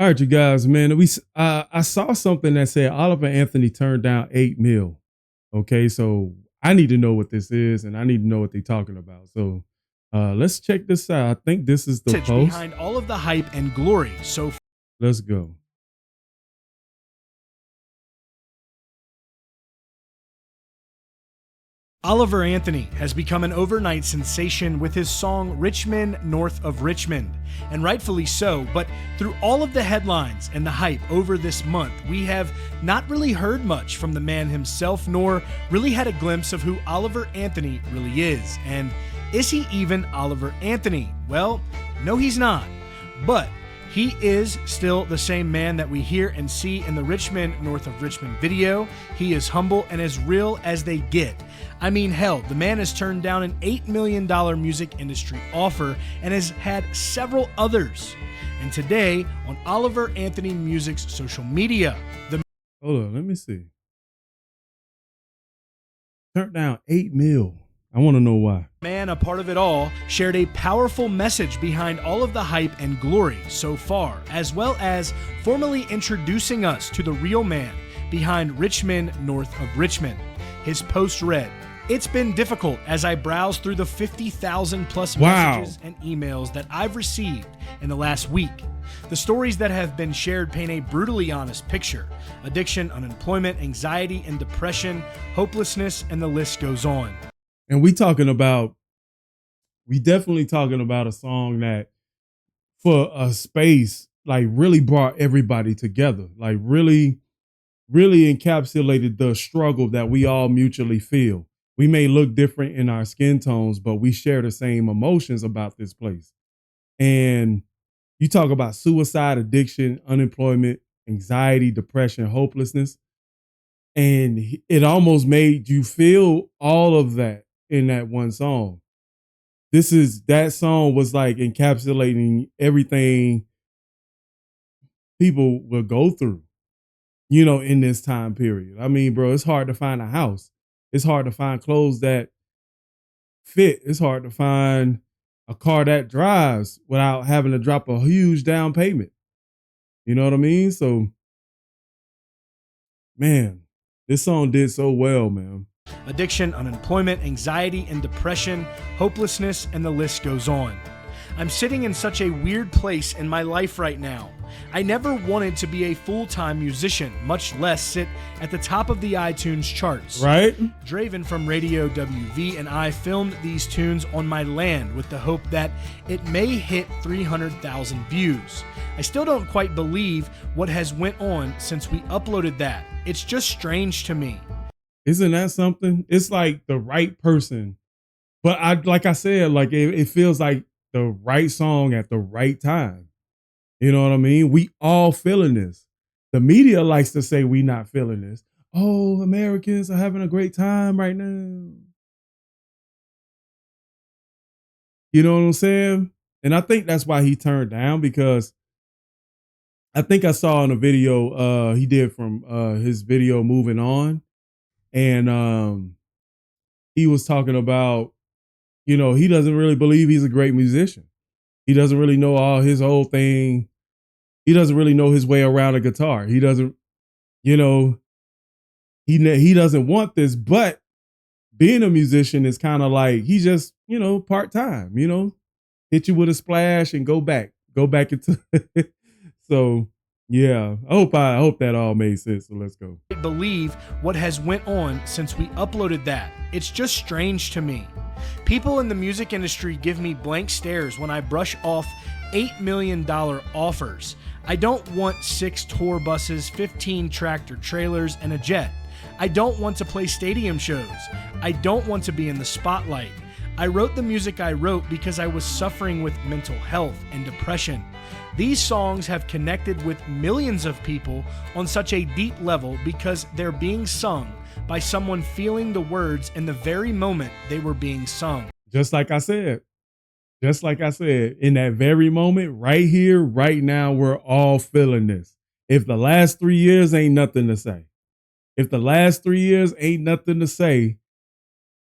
All right, you guys, man. I saw something that said Oliver Anthony turned down 8 mil. Okay, so I need to know what this is, and I need to know what they're talking about. So let's check this out. I think this is the post behind all of the hype and glory. So let's go. Oliver Anthony has become an overnight sensation with his song Richmond, North of Richmond, and rightfully so, but through all of the headlines and the hype over this month, we have not really heard much from the man himself, nor really had a glimpse of who Oliver Anthony really is. And is he even Oliver Anthony? Well, no, he's not. But he is still the same man that we hear and see in the Richmond, North of Richmond video. He is humble and as real as they get. I mean, hell, the man has turned down an $8 million music industry offer and has had several others. And today, on Oliver Anthony Music's social media, Hold on, let me see. Turned down 8 mil. I want to know why. Man, a part of it all, shared a powerful message behind all of the hype and glory so far, as well as formally introducing us to the real man behind Richmond, North of Richmond. His post read, "It's been difficult as I browse through the 50,000 plus messages and emails that I've received in the last week. The stories that have been shared paint a brutally honest picture. Addiction, unemployment, anxiety, and depression, hopelessness, and the list goes on." And we definitely talking about a song that for a space like really brought everybody together, like really encapsulated the struggle that we all mutually feel. We may look different in our skin tones, but we share the same emotions about this place. And you talk about suicide, addiction, unemployment, anxiety, depression, hopelessness. And it almost made you feel all of that in that one song. That song was like encapsulating everything people will go through, in this time period. I mean, bro, it's hard to find a house. It's hard to find clothes that fit. It's hard to find a car that drives without having to drop a huge down payment. You know what I mean? So, man, this song did so well, man. Addiction, unemployment, anxiety, and depression, hopelessness, and the list goes on. I'm sitting in such a weird place in my life right now. I never wanted to be a full-time musician, much less sit at the top of the iTunes charts. Right? Draven from Radio WV and I filmed these tunes on my land with the hope that it may hit 300,000 views. I still don't quite believe what has went on since we uploaded that. It's just strange to me. Isn't that something? It's like the right person. But like I said, like it feels like the right song at the right time. You know what I mean? We all feeling this. The media likes to say we not feeling this. Oh, Americans are having a great time right now. You know what I'm saying? And I think that's why he turned down, because I think I saw in a video he did from his video Moving On. And he was talking about, he doesn't really believe he's a great musician. He doesn't really know all his whole thing. He doesn't really know his way around a guitar. He doesn't, he doesn't want this, but being a musician is kind of like, he's just, part-time, hit you with a splash and go back into So yeah, I hope that all made sense. So let's go. I believe what has went on since we uploaded that. It's just strange to me. People in the music industry give me blank stares when I brush off $8 million offers. I don't want 6 tour buses, 15 tractor trailers, and a jet. I don't want to play stadium shows. I don't want to be in the spotlight. I wrote the music I wrote because I was suffering with mental health and depression. These songs have connected with millions of people on such a deep level because they're being sung by someone feeling the words in the very moment they were being sung. Just like I said, in that very moment, right here, right now, we're all feeling this. If the last 3 years ain't nothing to say,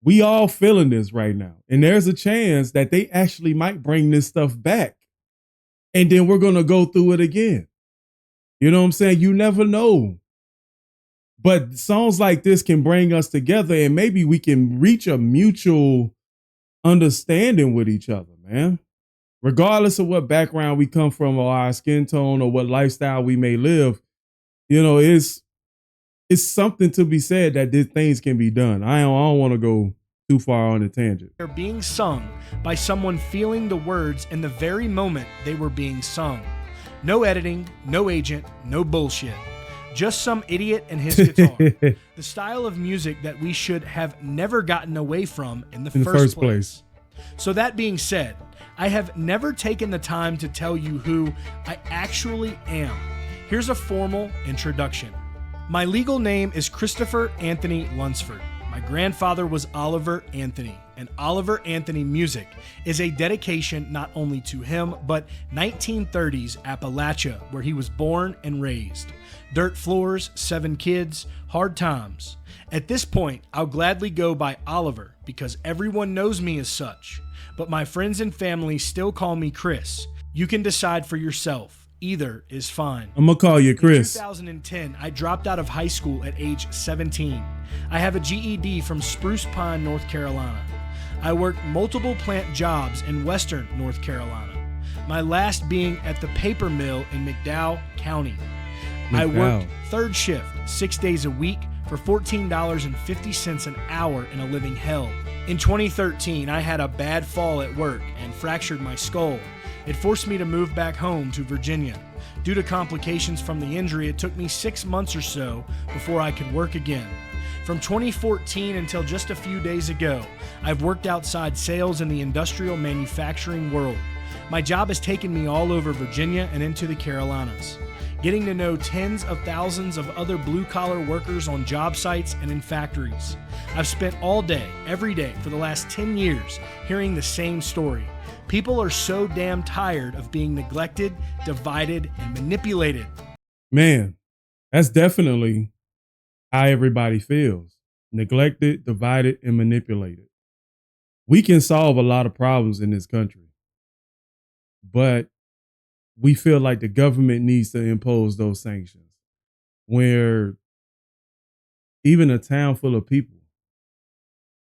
we all feeling this right now. And there's a chance that they actually might bring this stuff back. And then we're going to go through it again. You know what I'm saying? You never know. But songs like this can bring us together and maybe we can reach a mutual understanding with each other, man. Regardless of what background we come from or our skin tone or what lifestyle we may live, you know, it's something to be said that these things can be done. I don't want to go too far on a tangent. They're being sung by someone feeling the words in the very moment they were being sung. No editing, no agent, no bullshit. Just some idiot and his guitar. The style of music that we should have never gotten away from in the first place. So that being said, I have never taken the time to tell you who I actually am. Here's a formal introduction. My legal name is Christopher Anthony Lunsford. My grandfather was Oliver Anthony, and Oliver Anthony music is a dedication not only to him, but 1930s Appalachia, where he was born and raised. Dirt floors, 7 kids, hard times. At this point, I'll gladly go by Oliver because everyone knows me as such, but my friends and family still call me Chris. You can decide for yourself. Either is fine. I'm gonna call you Chris. In 2010, I dropped out of high school at age 17. I have a GED from Spruce Pine, North Carolina. I worked multiple plant jobs in western North Carolina, my last being at the paper mill in McDowell County. I worked third shift, 6 days a week for $14.50 an hour in a living hell. In 2013, I had a bad fall at work and fractured my skull. It forced me to move back home to Virginia. Due to complications from the injury, it took me 6 months or so before I could work again. From 2014 until just a few days ago, I've worked outside sales in the industrial manufacturing world. My job has taken me all over Virginia and into the Carolinas, getting to know tens of thousands of other blue-collar workers on job sites and in factories. I've spent all day, every day, for the last 10 years hearing the same story. People are so damn tired of being neglected, divided, and manipulated. Man, that's definitely how everybody feels. Neglected, divided, and manipulated. We can solve a lot of problems in this country, but we feel like the government needs to impose those sanctions where even a town full of people,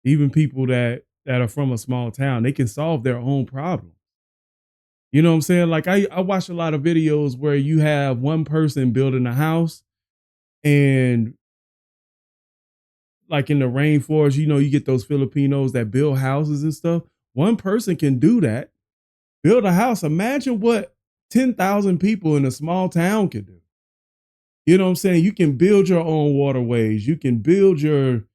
even people that are from a small town, they can solve their own problems. You know what I'm saying? Like I watch a lot of videos where you have one person building a house and like in the rainforest, you know, you get those Filipinos that build houses and stuff. One person can do that, build a house. Imagine what 10,000 people in a small town can do. You know what I'm saying? You can build your own waterways. You can build your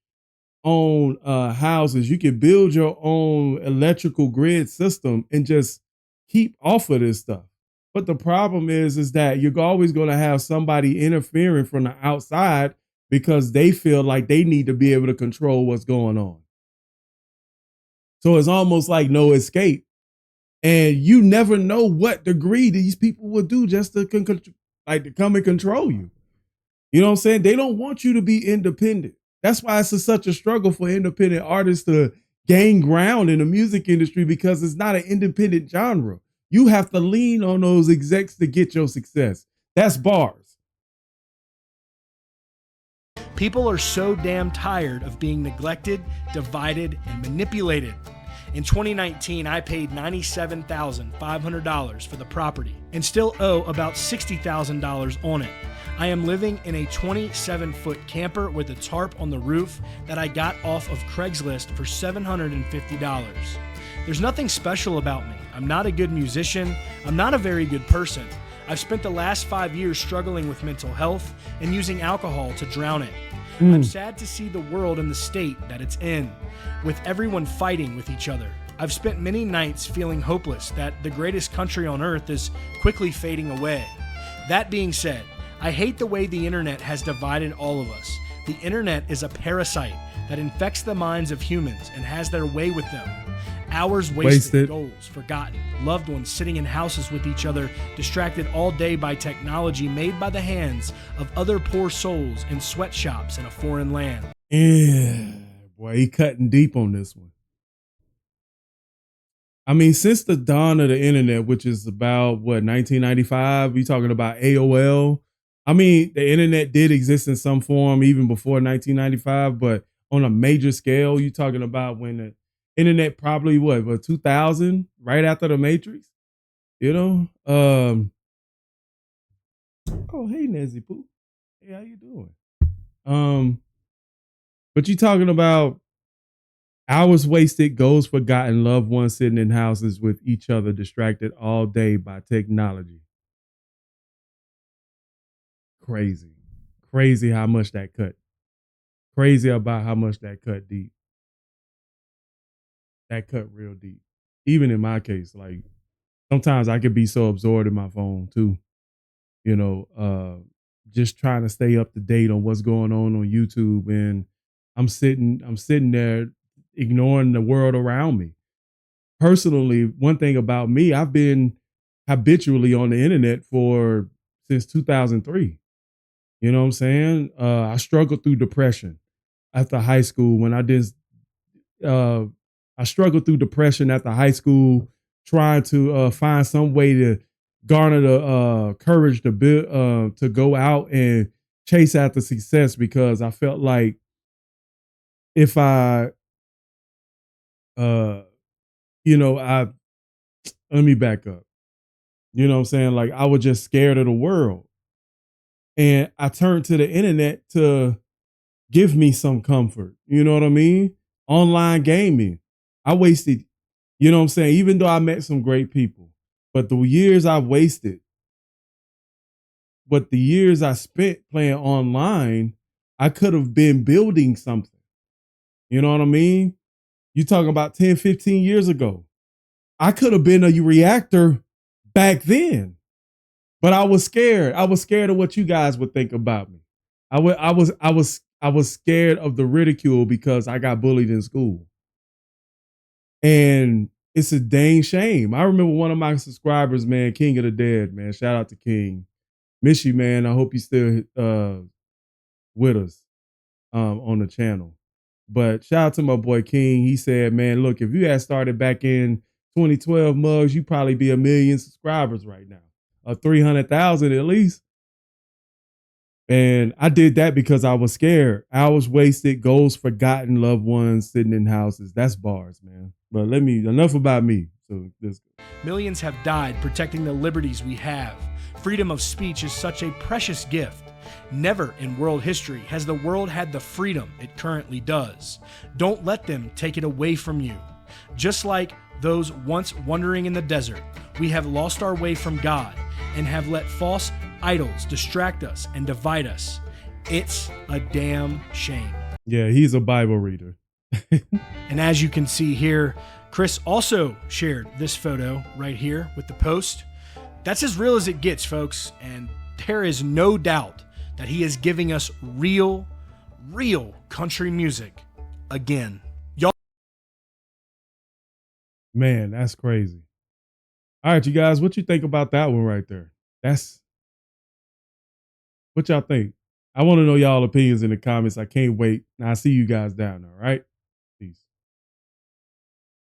own houses. You can build your own electrical grid system and just keep off of this stuff. But the problem is that you're always going to have somebody interfering from the outside because they feel like they need to be able to control what's going on. So it's almost like no escape. And you never know what degree these people will do just to come and control you. You know what I'm saying? They don't want you to be independent. That's why it's such a struggle for independent artists to gain ground in the music industry because it's not an independent genre. You have to lean on those execs to get your success. That's bars. People are so damn tired of being neglected, divided, and manipulated. In 2019, I paid $97,500 for the property and still owe about $60,000 on it. I am living in a 27-foot camper with a tarp on the roof that I got off of Craigslist for $750. There's nothing special about me. I'm not a good musician. I'm not a very good person. I've spent the last 5 years struggling with mental health and using alcohol to drown it. I'm sad to see the world in the state that it's in, with everyone fighting with each other. I've spent many nights feeling hopeless that the greatest country on earth is quickly fading away. That being said, I hate the way the internet has divided all of us. The internet is a parasite that infects the minds of humans and has their way with them. Hours wasted, goals forgotten, loved ones sitting in houses with each other, distracted all day by technology made by the hands of other poor souls in sweatshops in a foreign land. Yeah, boy, he cutting deep on this one. I mean, since the dawn of the internet, which is about, 1995, we talking about AOL, I mean, the internet did exist in some form even before 1995, but on a major scale, you talking about when the internet probably what 2000, right after the Matrix, you know? Oh, hey Nezzy Poo. Hey, how you doing? Um, but you talking about hours wasted, goals forgotten, loved ones sitting in houses with each other, distracted all day by technology. Crazy. Crazy how much that cut. Crazy about how much that cut deep. That cut real deep. Even in my case, like sometimes I could be so absorbed in my phone too, you know, just trying to stay up to date on what's going on YouTube. And I'm sitting there ignoring the world around me. Personally, one thing about me, I've been habitually on the internet for since 2003. You know what I'm saying? I struggled through depression after high school when uh, I struggled through depression after high school, trying to find some way to garner the courage to build, to go out and chase after success because I felt like if I, uh, I let me back up. You know what I'm saying? Like I was just scared of the world, and I turned to the internet to give me some comfort. You know what I mean? Online gaming. I wasted, you know what I'm saying? Even though I met some great people, but the years I wasted, but the years I spent playing online, I could have been building something. You know what I mean? You talking about 10, 15 years ago. I could have been a reactor back then, but I was scared. I was scared of what you guys would think about me. I was scared of the ridicule because I got bullied in school. And it's a dang shame. I remember one of my subscribers, man, King of the Dead, man. Shout out to King. Miss you, man. I hope you still with us on the channel. But shout out to my boy King. He said, man, look, if you had started back in 2012 mugs, you'd probably be 1 million subscribers right now. 300,000 at least. And I did that because I was scared. Hours wasted, goals forgotten, loved ones sitting in houses. That's bars, man. But enough about me. So this Millions have died protecting the liberties we have. Freedom of speech is such a precious gift. Never in world history has the world had the freedom it currently does. Don't let them take it away from you. Just like those once wandering in the desert, we have lost our way from God and have let false idols distract us and divide us. It's a damn shame. Yeah, he's a Bible reader. And as you can see here, Chris also shared this photo right here with the post. That's as real as it gets, folks. And there is no doubt that he is giving us real country music again. Y'all. Man, that's crazy. All right, you guys, what you think about that one right there? What y'all think? I want to know y'all opinions in the comments. I can't wait. Now I see you guys down there, all right?